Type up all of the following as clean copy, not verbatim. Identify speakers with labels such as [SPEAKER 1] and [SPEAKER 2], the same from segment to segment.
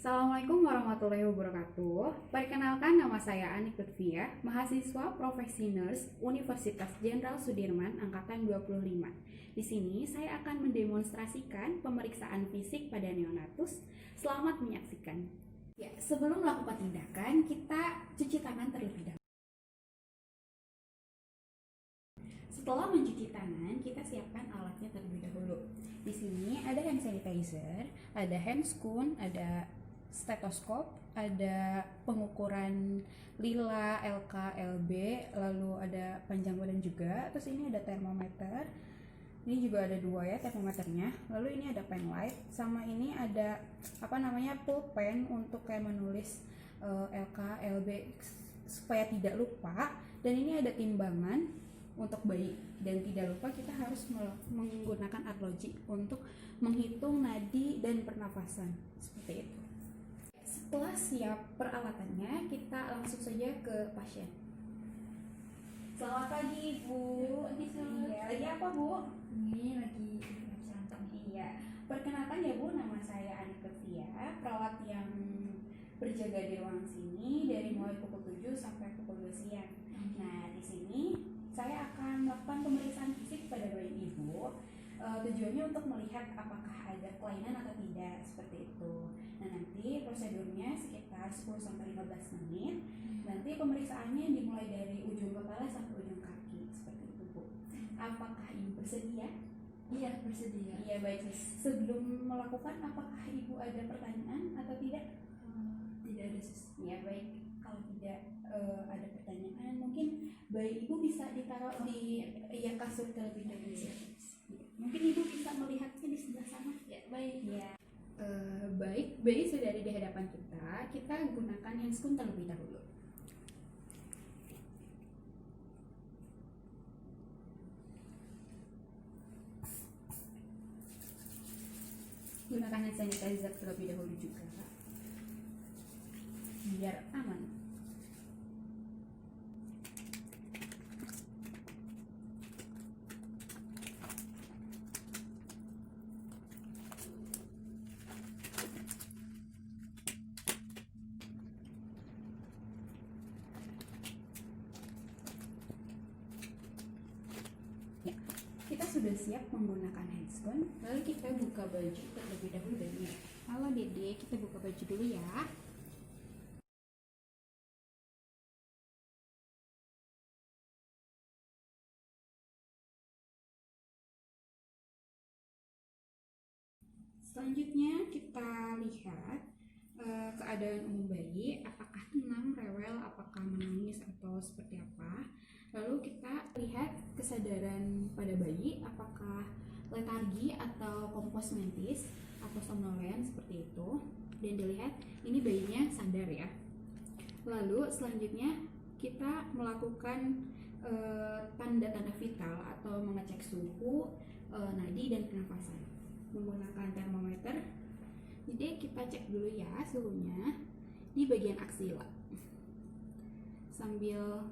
[SPEAKER 1] Assalamualaikum warahmatullahi wabarakatuh. Perkenalkan, nama saya Anik Lutfiah, mahasiswa profesi nurse Universitas Jenderal Sudirman angkatan 25. Di sini saya akan mendemonstrasikan pemeriksaan fisik pada neonatus. Selamat menyaksikan. Ya, sebelum melakukan tindakan, kita cuci tangan terlebih dahulu. Setelah mencuci tangan, kita siapkan alatnya terlebih dahulu. Di sini ada hand sanitizer, ada hand spoon, ada stetoskop, ada pengukuran lila, LK, LB, lalu ada panjang badan juga. Terus ini ada termometer. Ini juga ada dua ya termometernya. Lalu ini ada pen light, sama ini ada pulpen untuk kayak menulis LK, LB supaya tidak lupa. Dan ini ada timbangan untuk bayi, dan tidak lupa kita harus menggunakan arloji untuk menghitung nadi dan pernafasan seperti itu. Setelah siap peralatannya, kita langsung saja ke pasien. Selamat pagi, Bu. Iya, lagi apa, Bu?
[SPEAKER 2] Ini lagi cantik.
[SPEAKER 1] Iya. Perkenalkan ya, Bu, nama saya Anik Lutfiah, perawat yang berjaga di ruang sini dari mulai pukul 7 sampai pukul 2 siang. Nah, di sini saya akan melakukan pemeriksaan fisik pada bayi Ibu. Tujuannya untuk melihat apakah ada kelainan atau tidak, seperti itu. Nah, nanti prosedurnya sekitar 10-15 menit. Nanti pemeriksaannya dimulai dari ujung kepala sampai ujung kaki, seperti itu, Bu. Apakah Ibu bersedia?
[SPEAKER 2] Iya, bersedia.
[SPEAKER 1] Iya, baik. Sebelum melakukan, apakah Ibu ada pertanyaan atau tidak?
[SPEAKER 2] Tidak ada, Sus.
[SPEAKER 1] Ya, baik. Kalau tidak ada pertanyaan, mungkin bayi Ibu bisa ditaruh di kasur terlebih dahulu. Mungkin Ibu bisa melihatnya di sebelah sana.
[SPEAKER 2] Ya, baik.
[SPEAKER 1] Ya. Baik, bayi sudah ada di hadapan kita. Kita gunakan handscoon terlebih dahulu. Gunakan hand sanitizer terlebih dahulu juga, biar aman. Ya, kita sudah siap menggunakan handscoon. Lalu kita buka baju terlebih dahulu bayinya. Halo Dede, kita buka baju dulu ya. Selanjutnya kita lihat keadaan umum bayi, apakah tenang, rewel, apakah menangis atau seperti apa. Lalu kita lihat kesadaran pada bayi, apakah letargi atau kompos mentis atau somnolen seperti itu. Dan dilihat ini bayinya sadar ya. Lalu selanjutnya kita melakukan tanda-tanda vital atau mengecek suhu, nadi dan pernafasan menggunakan termometer. Jadi kita cek dulu ya suhunya di bagian aksila sambil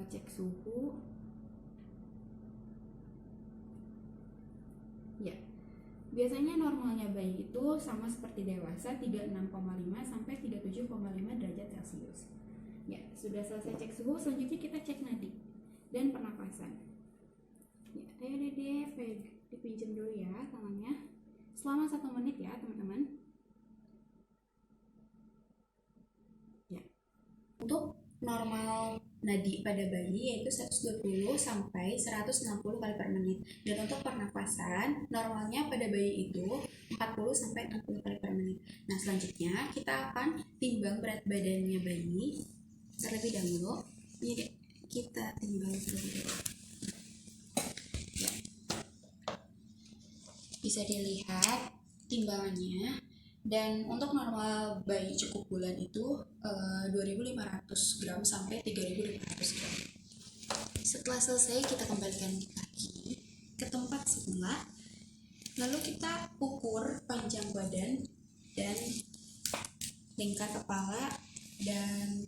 [SPEAKER 1] cek suhu. Ya, biasanya normalnya bayi itu sama seperti dewasa, 36,5 sampai 37,5 derajat Celcius. Ya, sudah selesai cek suhu, selanjutnya kita cek nadi dan pernafasan. Ya, ayo Dede, dipinjam dulu ya tangannya selama 1 menit ya teman-teman. Ya, untuk normal nadi pada bayi yaitu 120 sampai 160 kali per menit, dan untuk pernapasan normalnya pada bayi itu 40 sampai 60 kali per menit. Nah, selanjutnya kita akan timbang berat badannya bayi terlebih dahulu. Jadi kita timbang terlebih dahulu. Ya, bisa dilihat timbangannya. Dan untuk normal bayi cukup bulan itu 2.500 gram sampai 3.500 gram. Setelah selesai kita kembalikan kaki ke tempat semula. Lalu kita ukur panjang badan dan lingkar kepala dan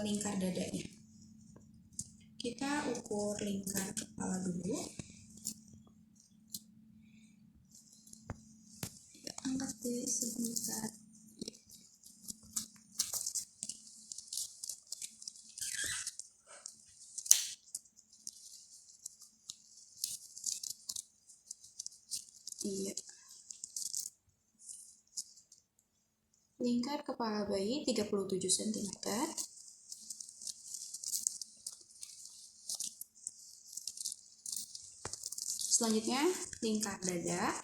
[SPEAKER 1] lingkar dadanya. Kita ukur lingkar kepala dulu. Kita angkat sebentar. Iya. Lingkar kepala bayi 37 cm. Selanjutnya lingkar dada.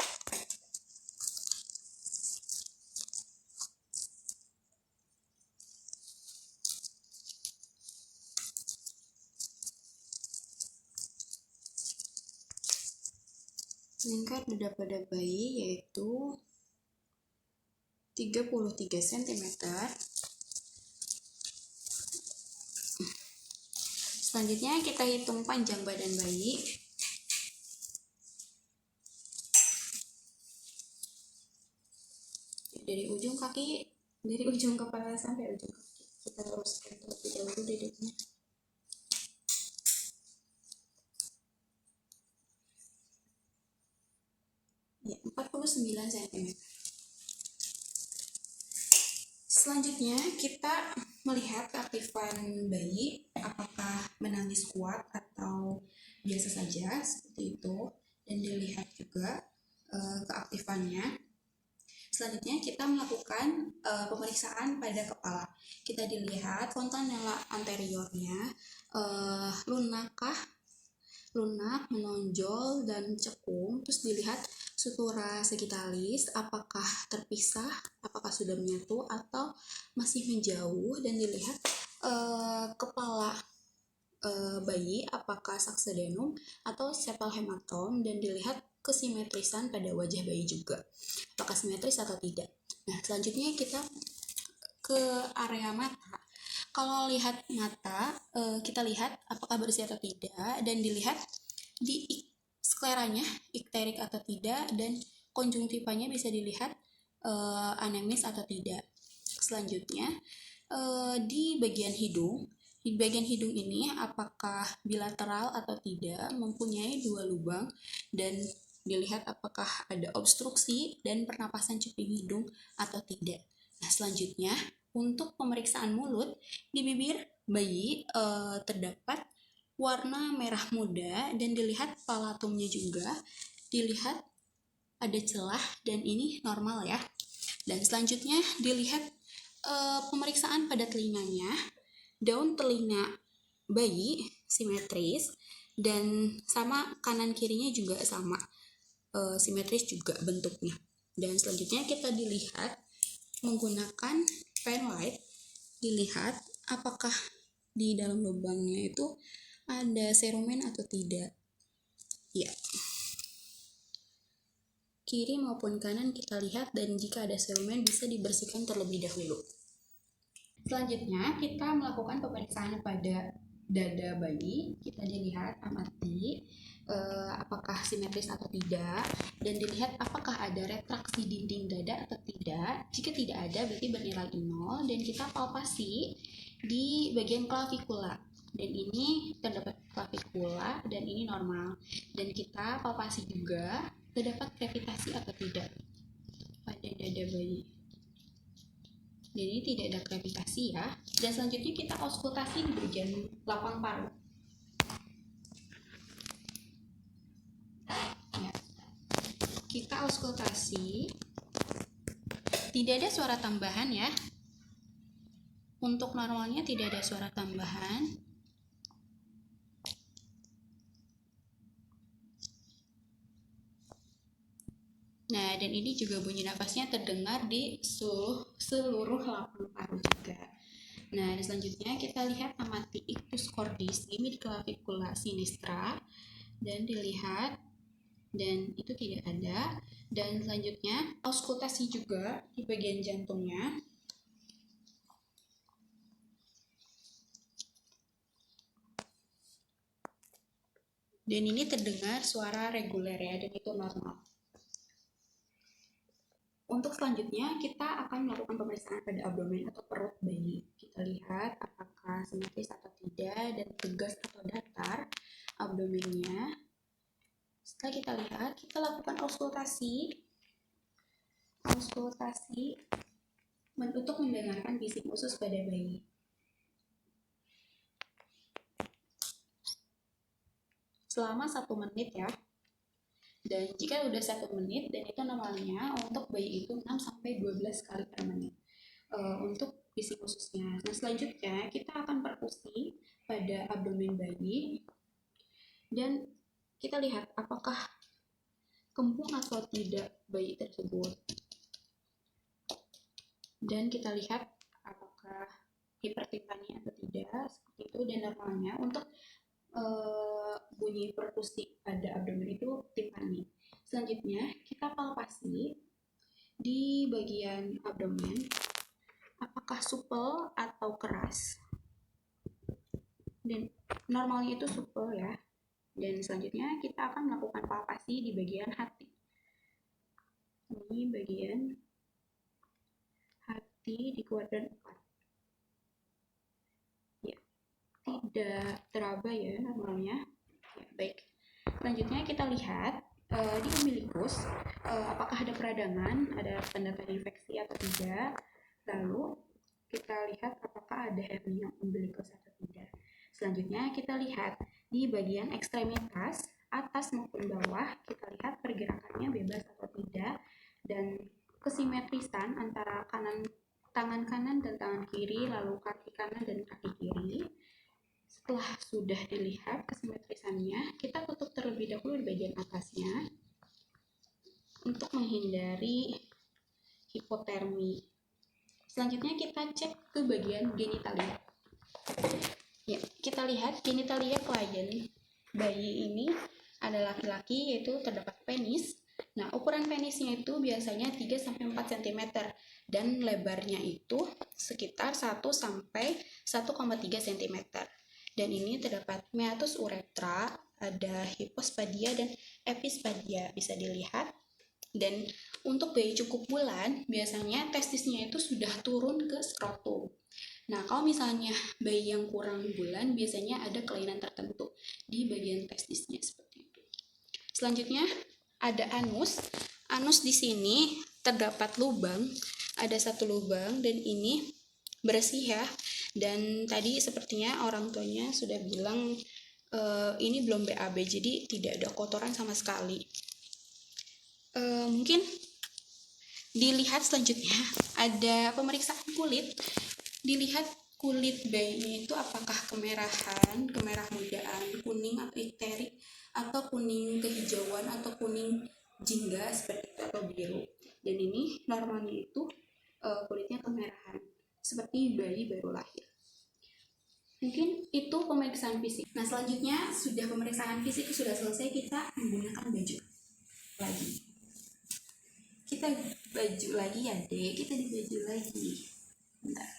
[SPEAKER 1] Lingkar dada pada bayi yaitu 33 cm. Selanjutnya kita hitung panjang badan bayi. Dari ujung kepala sampai ujung kaki. Kita luruskan terlebih dahulu duduknya. Ya, 49 cm. Selanjutnya kita melihat keaktifan bayi, apakah menangis kuat atau biasa saja seperti itu, dan dilihat juga keaktifannya. Selanjutnya kita melakukan pemeriksaan pada kepala. Kita dilihat fontanella anteriornya lunak, menonjol, dan cekung. Terus dilihat sutura sagittalis apakah terpisah, apakah sudah menyatu atau masih menjauh, dan dilihat kepala bayi apakah succedanum atau sepal hematom, dan dilihat kesimetrisan pada wajah bayi juga, apakah simetris atau tidak. Nah, selanjutnya kita ke area mata. Kalau lihat mata, kita lihat apakah bersih atau tidak, dan dilihat di skleranya ikterik atau tidak, dan konjungtivanya bisa dilihat anemis atau tidak. Selanjutnya di bagian hidung. Di bagian hidung ini apakah bilateral atau tidak, mempunyai 2 lubang, dan dilihat apakah ada obstruksi dan pernapasan cuping hidung atau tidak. Nah, selanjutnya untuk pemeriksaan mulut, di bibir bayi terdapat warna merah muda, dan dilihat palatumnya juga dilihat ada celah, dan ini normal ya. Dan selanjutnya dilihat pemeriksaan pada telinganya. Daun telinga bayi simetris, dan sama kanan kirinya juga sama simetris juga bentuknya. Dan selanjutnya kita dilihat menggunakan pen light, dilihat apakah di dalam lubangnya itu ada serumen atau tidak. Ya, kiri maupun kanan kita lihat, dan jika ada serumen bisa dibersihkan terlebih dahulu. Selanjutnya kita melakukan pemeriksaan pada dada bayi. Kita dilihat amati apakah simetris atau tidak, dan dilihat apakah ada retraksi dinding dada atau tidak. Jika tidak ada berarti bernilai 0, dan kita palpasi di bagian klavikula, dan ini terdapat klavikula, dan ini normal. Dan kita palpasi juga terdapat krevitasi atau tidak pada dada bayi. Jadi tidak ada krevitasi ya. Dan selanjutnya kita auskultasi di bagian lapang paru. Ya. Kita auskultasi. Tidak ada suara tambahan ya. Untuk normalnya tidak ada suara tambahan. Nah, dan ini juga bunyi nafasnya terdengar di seluruh lapang paru juga. Nah, dan selanjutnya kita lihat amati ictus cordis di mid clavicula sinistra, dan dilihat, dan itu tidak ada. Dan selanjutnya auskultasi juga di bagian jantungnya. Dan ini terdengar suara reguler ya, dan itu normal. Untuk selanjutnya kita akan melakukan pemeriksaan pada abdomen atau perut bayi. Kita lihat apakah simetris atau tidak, dan tegas atau datar abdomennya. Setelah kita lihat, kita lakukan auskultasi konsultasi untuk mendengarkan bisik usus pada bayi. Selama 1 menit ya. Dan jika udah 1 menit, dan itu normalnya untuk bayi itu 6-12 kali per menit untuk bisik ususnya. Nah, selanjutnya kita akan perkusi pada abdomen bayi dan kita lihat apakah kembung atau tidak bayi tersebut. Dan kita lihat apakah hipertipani atau tidak, seperti itu. Dan normalnya untuk bunyi perkusi pada abdomen itu tipani. Selanjutnya kita palpasi di bagian abdomen apakah supel atau keras, dan normalnya itu supel ya. Dan selanjutnya kita akan melakukan palpasi di bagian hati. Ini bagian hati di kuadran 4. Ya, tidak teraba ya normalnya. Ya, baik. Selanjutnya kita lihat di umbilikus apakah ada peradangan, ada tanda-tanda infeksi atau tidak. Lalu kita lihat apakah ada hernia umbilikus atau tidak. Selanjutnya kita lihat di bagian ekstremitas atas maupun bawah, kita lihat pergerakannya bebas atau tidak, dan kesimetrisan antara tangan kanan dan tangan kiri, lalu kaki kanan dan kaki kiri. Setelah sudah dilihat kesimetrisannya, kita tutup terlebih dahulu di bagian atasnya untuk menghindari hipotermi. Selanjutnya kita cek ke bagian genitalia. Ya, kita lihat genitalia klien bayi ini adalah laki-laki, yaitu terdapat penis. Nah, ukuran penisnya itu biasanya 3-4 cm dan lebarnya itu sekitar 1-1,3 cm. Dan ini terdapat meatus uretra, ada hipospadia dan epispadia, bisa dilihat. Dan untuk bayi cukup bulan, biasanya testisnya itu sudah turun ke skrotum. Nah, kalau misalnya bayi yang kurang bulan, biasanya ada kelainan tertentu di bagian testisnya seperti itu. Selanjutnya ada anus. Anus di sini terdapat lubang, ada 1 lubang, dan ini bersih ya. Dan tadi sepertinya orang tuanya sudah bilang ini belum BAB, jadi tidak ada kotoran sama sekali. Mungkin dilihat selanjutnya ada pemeriksaan kulit. Dilihat kulit bayinya itu apakah kemerahan, kemerah mudaan, kuning atau ikterik, atau kuning kehijauan, atau kuning jingga seperti itu, atau biru. Dan ini normalnya itu kulitnya kemerahan seperti bayi baru lahir. Mungkin itu pemeriksaan fisik. Nah, selanjutnya sudah pemeriksaan fisik sudah selesai, kita menggunakan baju lagi. Kita baju lagi ya dek, kita di baju lagi. Bentar.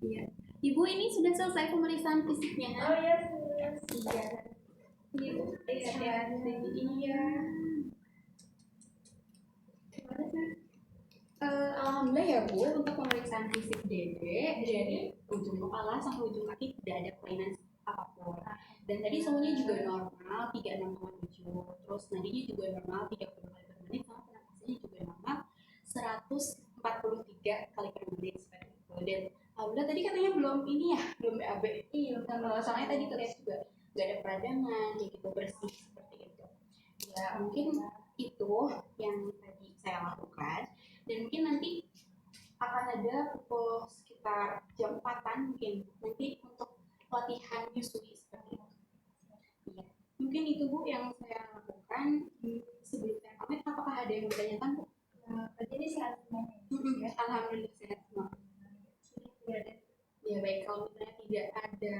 [SPEAKER 1] Iya. Ibu, ini sudah selesai pemeriksaan fisiknya.
[SPEAKER 2] Oh ya, sudah.
[SPEAKER 1] Iya. Ibu, hati-hati. Iya. Alhamdulillah ya Bu, untuk pemeriksaan fisik Dede dari ujung kepala sampai ujung kaki tidak ada kelainan apapun. Dan tadi semuanya juga normal, 36,7. Terus nadinya juga normal, 30 kali per menit, sama pernapasannya juga normal, 143 kali per menit seperti itu. Dan alhamdulillah tadi katanya belum ini ya, belum BAB. Iya, soalnya tadi terlihat juga nggak ada peradangan, kayak gitu, bersih seperti itu. Ya mungkin itu yang tadi saya lakukan. Dan mungkin nanti akan ada pukul sekitar jam 4-an mungkin nanti untuk latihan menyusui seperti itu. Iya. Mungkin itu Bu yang saya lakukan. Sebelum saya pamit, apakah ada yang bertanyakan Bu?
[SPEAKER 2] Jadi sehat semua.
[SPEAKER 1] Alhamdulillah sehat semua. Ya baik, kalau misalnya tidak ada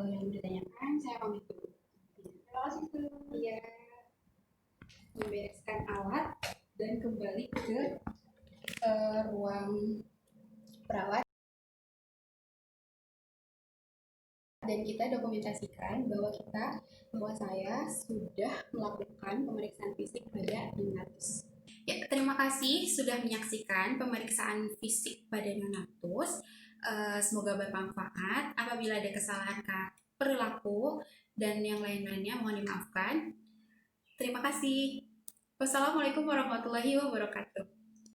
[SPEAKER 1] yang ditanyakan, saya pamit dulu.
[SPEAKER 2] Terima kasih Bu.
[SPEAKER 1] Iya. Membereskan alat dan kembali ke ruang perawat, dan kita dokumentasikan bahwa saya sudah melakukan pemeriksaan fisik pada Donatus. Ya, terima kasih sudah menyaksikan pemeriksaan fisik pada Donatus. Semoga bermanfaat. Apabila ada kesalahan perilaku dan yang lain-lainnya mohon dimaafkan. Terima kasih. Wassalamualaikum warahmatullahi wabarakatuh.